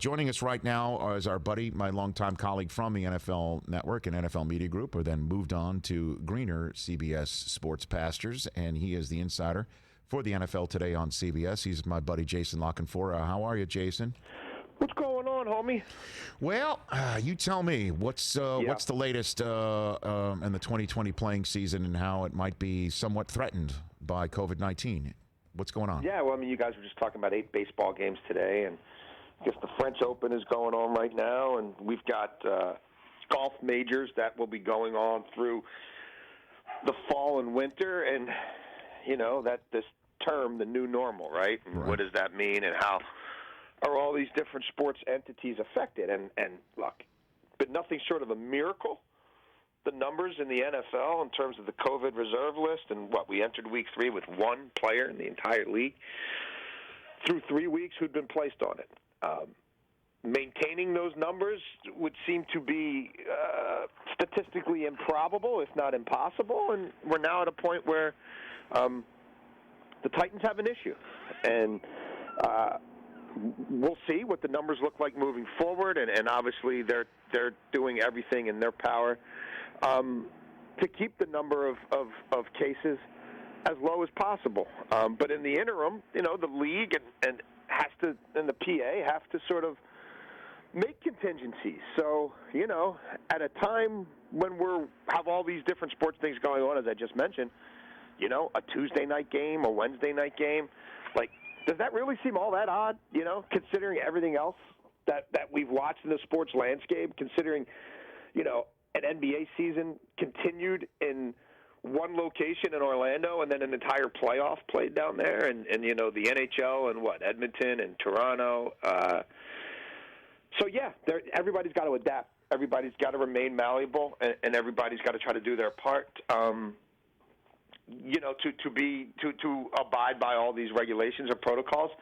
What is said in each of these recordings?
Joining us right now is our buddy, my longtime colleague from the NFL Network and NFL Media Group, who then moved on to greener CBS sports pastures, and he is the insider for the NFL Today on CBS. He's my buddy Jason Canfora. How are you, Jason? What's going on, homie? Well, you tell me. What's the latest in the 2020 playing season and how it might be somewhat threatened by COVID-19? What's going on? Yeah, well, I mean, you guys were just talking about 8 baseball games today, and I guess the French Open is going on right now, and we've got golf majors that will be going on through the fall and winter, and, you know, that this term, the new normal, right? And what does that mean, and how are all these different sports entities affected? And look, but nothing short of a miracle. The numbers in the NFL in terms of the COVID reserve list, and we entered week 3 with 1 player in the entire league through 3 weeks who'd been placed on it. Maintaining those numbers would seem to be statistically improbable, if not impossible, and we're now at a point where the Titans have an issue. And we'll see what the numbers look like moving forward, and obviously they're doing everything in their power to keep the number of cases as low as possible. But in the interim, you know, the league and the PA have to sort of make contingencies. So, you know, at a time when have all these different sports things going on, as I just mentioned, you know, a Tuesday night game, a Wednesday night game, like, does that really seem all that odd, you know, considering everything else that we've watched in the sports landscape, considering, you know, an NBA season continued in one location in Orlando and then an entire playoff played down there, and you know, the NHL and Edmonton and Toronto. So, yeah, everybody's got to adapt. Everybody's got to remain malleable, and everybody's got to try to do their part. You know, to abide by all these regulations or protocols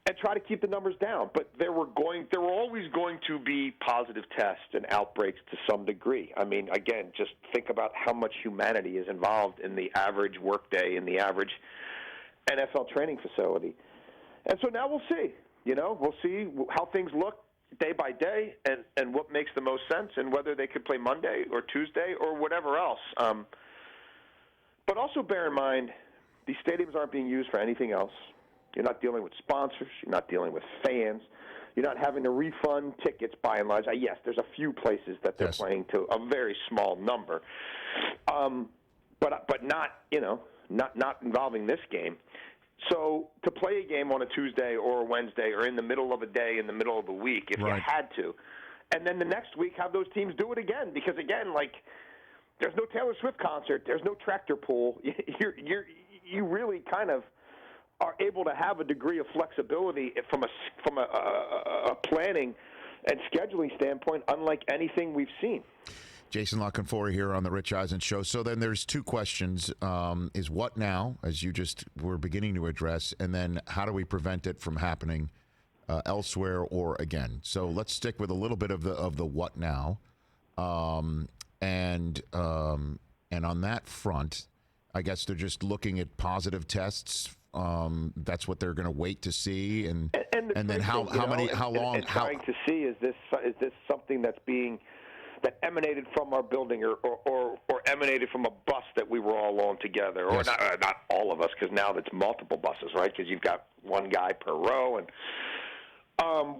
and try to keep the numbers down. But there were always going to be positive tests and outbreaks to some degree. I mean, again, just think about how much humanity is involved in the average workday, in the average NFL training facility. And so now we'll see. You know, we'll see how things look day by day and what makes the most sense and whether they could play Monday or Tuesday or whatever else. But also bear in mind, these stadiums aren't being used for anything else. You're not dealing with sponsors. You're not dealing with fans. You're not having to refund tickets by and large. Yes, there's a few places that they're playing to a very small number, but not, you know, not involving this game. So to play a game on a Tuesday or a Wednesday or in the middle of a day, in the middle of a week, if you had to, and then the next week have those teams do it again, because again, like, there's no Taylor Swift concert, there's no tractor pull. You really kind of are able to have a degree of flexibility from a planning and scheduling standpoint, unlike anything we've seen. Jason Canfora here on the Rich Eisen Show. So then there's 2 questions. Is what now, as you just were beginning to address, and then how do we prevent it from happening elsewhere or again? So let's stick with a little bit of the what now. And on that front, I guess they're just looking at positive tests. That's what they're going to wait to see, and then how long? And trying to see is this something that emanated from our building or emanated from a bus that we were all on together, or not all of us, because now it's multiple buses, right? Because you've got one guy per row, and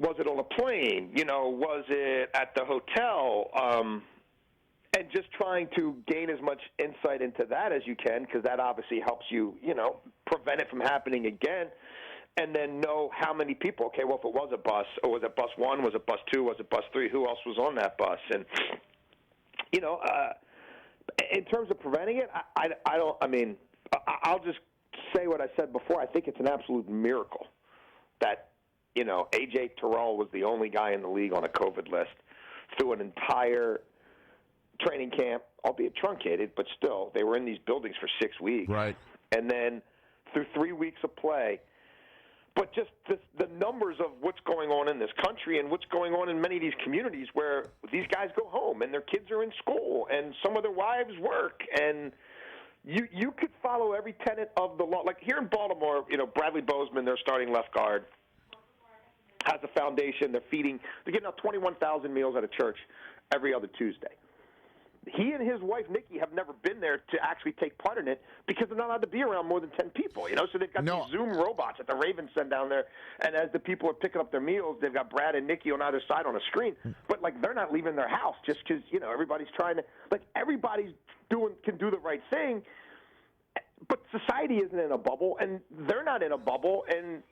was it on a plane? You know, was it at the hotel? And just trying to gain as much insight into that as you can, because that obviously helps you, you know, prevent it from happening again, and then know how many people. Okay, well, if it was a bus, or was it bus 1, was it bus 2, was it bus 3, who else was on that bus? And, you know, in terms of preventing it, I'll just say what I said before. I think it's an absolute miracle that, you know, A.J. Terrell was the only guy in the league on a COVID list through an entire training camp, albeit truncated, but still, they were in these buildings for 6 weeks. Right. And then through 3 weeks of play. But just the numbers of what's going on in this country and what's going on in many of these communities where these guys go home and their kids are in school and some of their wives work, and you could follow every tenet of the law. Like here in Baltimore, you know, Bradley Bozeman, their starting left guard, has a foundation. They're getting out 21,000 meals at a church every other Tuesday. He and his wife, Nikki, have never been there to actually take part in it because they're not allowed to be around more than 10 people, So they've got these Zoom robots that the Ravens send down there, and as the people are picking up their meals, they've got Brad and Nikki on either side on a screen. But, they're not leaving their house just because, everybody's trying to – everybody's can do the right thing, but society isn't in a bubble, and they're not in a bubble, and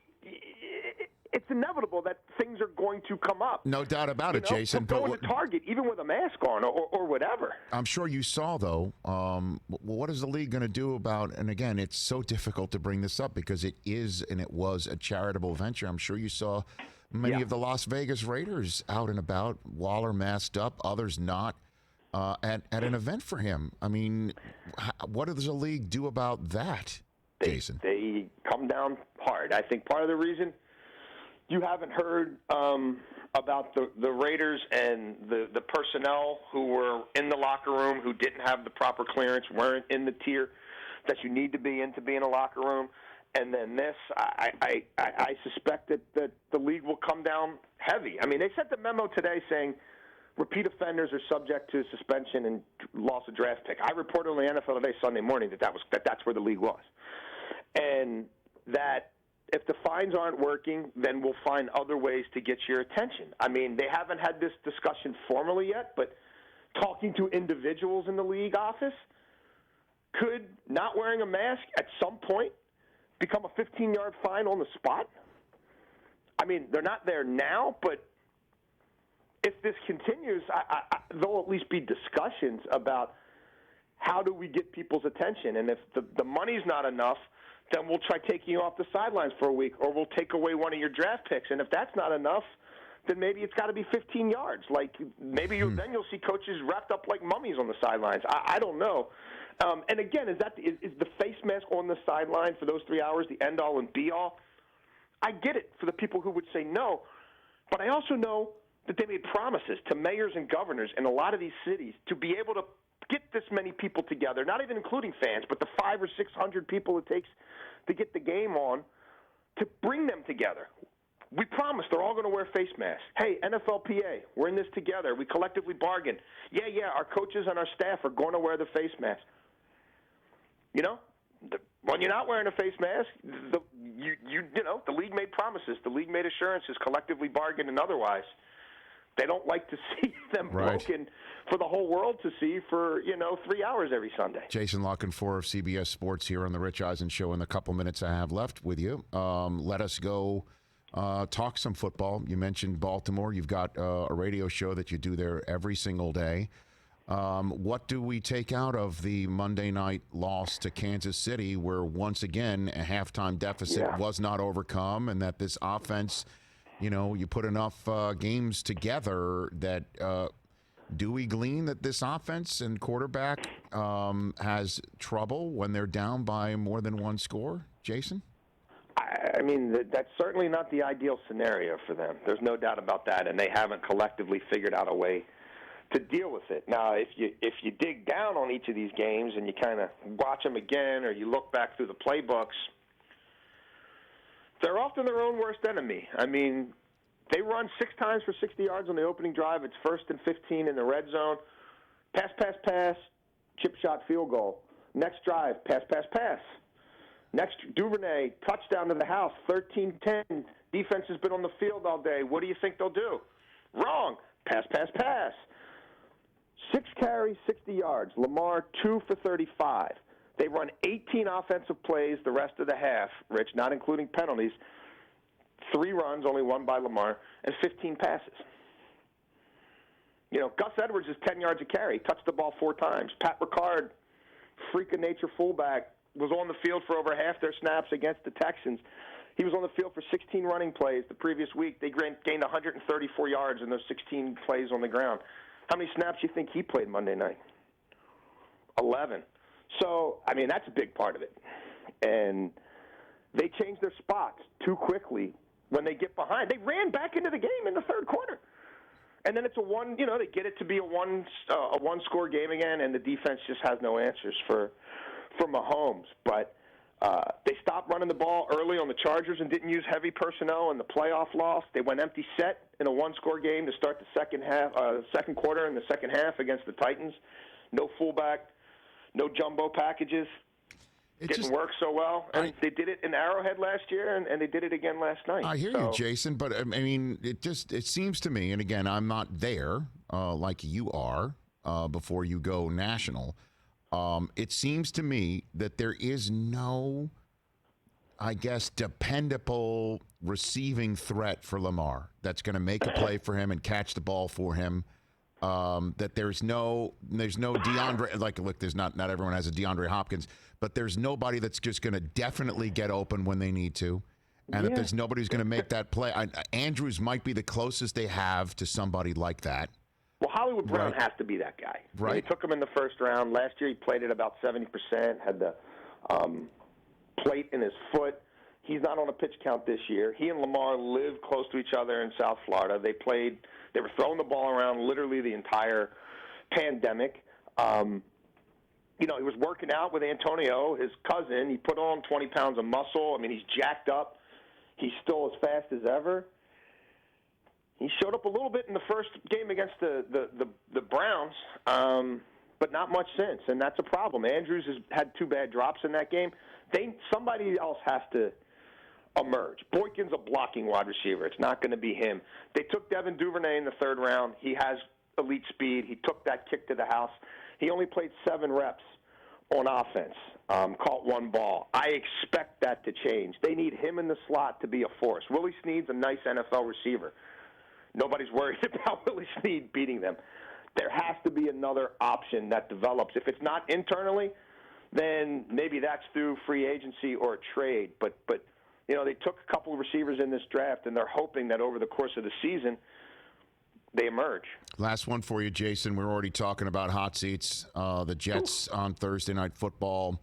it's inevitable that things are going to come up. No doubt about it, Jason. But go to Target, even with a mask on or whatever. I'm sure you saw, though, what is the league going to do about, and again, it's so difficult to bring this up because it is and it was a charitable venture. I'm sure you saw many of the Las Vegas Raiders out and about, Waller masked up, others not, at an event for him. I mean, what does the league do about that, Jason? They come down hard. I think part of the reason you haven't heard about the Raiders and the personnel who were in the locker room who didn't have the proper clearance, weren't in the tier that you need to be in a locker room. And then this, I suspect that the league will come down heavy. I mean, they sent the memo today saying repeat offenders are subject to suspension and loss of draft pick. I reported on the NFL Today Sunday morning that's where the league was. And that if the fines aren't working, then we'll find other ways to get your attention. I mean, they haven't had this discussion formally yet, but talking to individuals in the league office, could not wearing a mask at some point become a 15-yard fine on the spot? I mean, they're not there now, but if this continues, there'll at least be discussions about how do we get people's attention. And if the money's not enough, then we'll try taking you off the sidelines for a week, or we'll take away one of your draft picks. And if that's not enough, then maybe it's got to be 15 yards. Maybe then you'll see coaches wrapped up like mummies on the sidelines. I don't know. And again, is the face mask on the sideline for those 3 hours the end-all and be-all? I get it for the people who would say no, but I also know that they made promises to mayors and governors in a lot of these cities to be able to get this many people together, not even including fans, but the 500 or 600 people it takes to get the game on, to bring them together. We promised they're all going to wear face masks. Hey, NFLPA, we're in this together. We collectively bargained. Yeah, our coaches and our staff are going to wear the face mask. When you're not wearing a face mask, the league made promises. The league made assurances, collectively bargained and otherwise. They don't like to see them broken for the whole world to see for, 3 hours every Sunday. Jason La Canfora of CBS Sports here on the Rich Eisen Show. In the couple minutes I have left with you, let us go talk some football. You mentioned Baltimore. You've got a radio show that you do there every single day. What do we take out of the Monday night loss to Kansas City, where once again a halftime deficit was not overcome, and that this offense, you put enough games together that do we glean that this offense and quarterback has trouble when they're down by more than one score, Jason? I mean, that's certainly not the ideal scenario for them. There's no doubt about that, and they haven't collectively figured out a way to deal with it. Now, if you dig down on each of these games and you kind of watch them again, or you look back through the playbooks, they're often their own worst enemy. I mean, they run 6 times for 60 yards on the opening drive. It's 1st and 15 in the red zone. Pass, chip shot, field goal. Next drive, pass. Next, Duvernay, touchdown to the house, 13-10. Defense has been on the field all day. What do you think they'll do? Wrong. Pass. 6 carries, 60 yards. Lamar, 2 for 35. They run 18 offensive plays the rest of the half, Rich, not including penalties. 3 runs, only 1 by Lamar, and 15 passes. Gus Edwards is 10 yards a carry, touched the ball 4 times. Pat Ricard, freak of nature fullback, was on the field for over half their snaps against the Texans. He was on the field for 16 running plays the previous week. They gained 134 yards in those 16 plays on the ground. How many snaps do you think he played Monday night? 11. So, I mean, that's a big part of it. And they changed their spots too quickly when they get behind. They ran back into the game in the third quarter. And then it's they get it to be a one-score game again, and the defense just has no answers for Mahomes. But They stopped running the ball early on the Chargers and didn't use heavy personnel in the playoff loss. They went empty set in a one-score game to start the second quarter and the second half against the Titans. No fullback, no jumbo packages. Didn't work so well. And they did it in Arrowhead last year, and they did it again last night. I hear you, Jason, but I mean, it seems to me, and again, I'm not there like you are before you go national. It seems to me that there is no, I guess, dependable receiving threat for Lamar that's going to make a play for him and catch the ball for him. That there's no DeAndre, like, look, there's not everyone has a DeAndre Hopkins, but there's nobody that's just going to definitely get open when they need to. And that there's nobody who's going to make that play. Andrews might be the closest they have to somebody like that. Well, Hollywood Brown has to be that guy. Right. They took him in the first round. Last year he played at about 70%, had the plate in his foot. He's not on a pitch count this year. He and Lamar live close to each other in South Florida. They were throwing the ball around literally the entire pandemic. He was working out with Antonio, his cousin. He put on 20 pounds of muscle. I mean, he's jacked up. He's still as fast as ever. He showed up a little bit in the first game against the Browns, but not much since, and that's a problem. Andrews has had 2 bad drops in that game. Somebody else has to emerge. Boykin's a blocking wide receiver. It's not going to be him. They took Devin Duvernay in the 3rd round. He has elite speed. He took that kick to the house. He only played 7 reps on offense, caught 1 ball. I expect that to change. They need him in the slot to be a force. Willie Snead's a nice NFL receiver. Nobody's worried about Willie Snead beating them. There has to be another option that develops. If it's not internally, then maybe that's through free agency or a trade. But they took a couple of receivers in this draft, and they're hoping that over the course of the season they emerge. Last one for you, Jason. We're already talking about hot seats. The Jets on Thursday Night Football,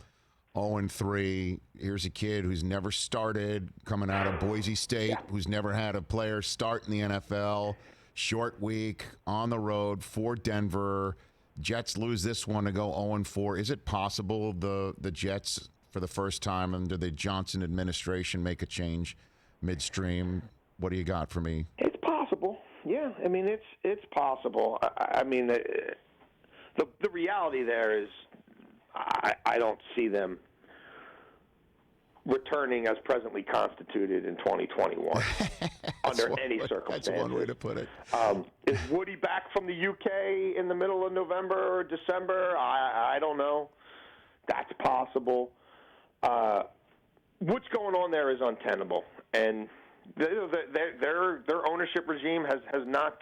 0-3. Here's a kid who's never started, coming out of Boise State, who's never had a player start in the NFL. Short week, on the road for Denver. Jets lose this one to go 0-4. Is it possible the Jets, for the first time under the Johnson administration, make a change midstream? What do you got for me? It's possible. Yeah, I mean, it's possible. I mean, the reality there is I don't see them returning as presently constituted in 2021 under any circumstances. That's one way to put it. Is Woody back from the UK in the middle of November or December? I don't know. That's possible. What's going on there is untenable, and their ownership regime has not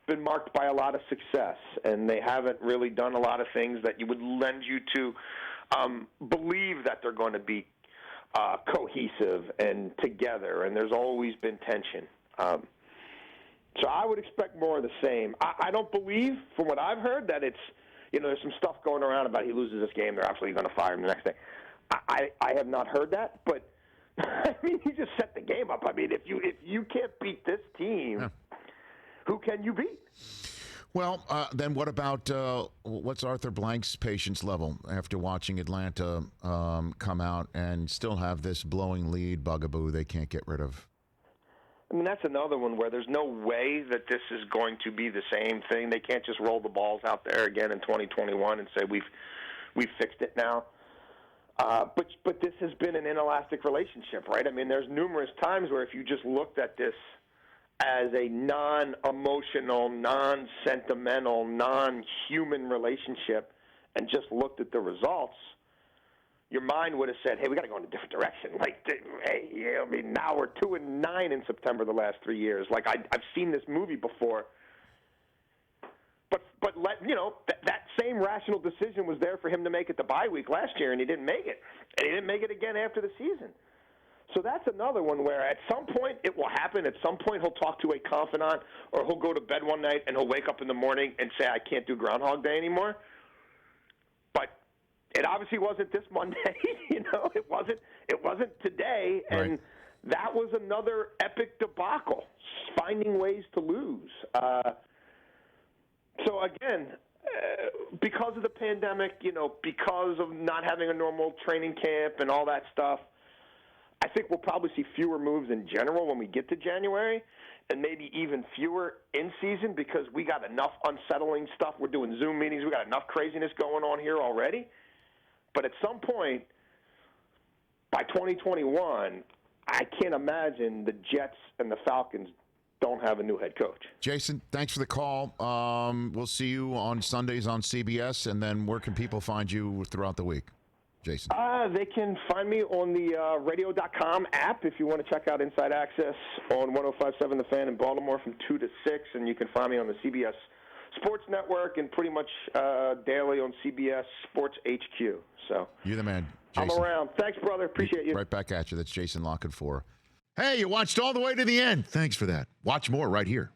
been marked by a lot of success, and they haven't really done a lot of things that you would lend you to believe that they're going to be cohesive and together, and there's always been tension. So I would expect more of the same. I don't believe, from what I've heard, that it's, there's some stuff going around about he loses this game, they're absolutely going to fire him the next day. I have not heard that, but I mean, you just set the game up. I mean, if you can't beat this team, who can you beat? Well, then what about what's Arthur Blank's patience level after watching Atlanta come out and still have this blowing lead bugaboo they can't get rid of? I mean, that's another one where there's no way that this is going to be the same thing. They can't just roll the balls out there again in 2021 and say we've fixed it now. But this has been an inelastic relationship, right? I mean, there's numerous times where if you just looked at this as a non-emotional, non-sentimental, non-human relationship and just looked at the results, your mind would have said, hey, we got to go in a different direction. Like, hey, I mean, now we're 2-9 in September the last 3 years. Like, I've seen this movie before. But that same rational decision was there for him to make it the bye week last year, and he didn't make it. And he didn't make it again after the season. So that's another one where at some point it will happen. At some point he'll talk to a confidant, or he'll go to bed one night and he'll wake up in the morning and say, I can't do Groundhog Day anymore. But it obviously wasn't this Monday. It wasn't today. Right. And that was another epic debacle, finding ways to lose. So again, because of the pandemic, because of not having a normal training camp and all that stuff, I think we'll probably see fewer moves in general when we get to January, and maybe even fewer in season because we got enough unsettling stuff. We're doing Zoom meetings. We got enough craziness going on here already. But at some point, by 2021, I can't imagine the Jets and the Falcons don't have a new head coach. Jason, thanks for the call. We'll see you on Sundays on CBS, and then where can people find you throughout the week, Jason? They can find me on the radio.com app if you want to check out Inside Access on 105.7 The Fan in Baltimore from 2 to 6, and you can find me on the CBS Sports Network and pretty much daily on CBS Sports HQ. So you're the man, Jason. I'm around. Thanks, brother. Appreciate you. Right back at you. That's Jason La Canfora. Hey, you watched all the way to the end. Thanks for that. Watch more right here.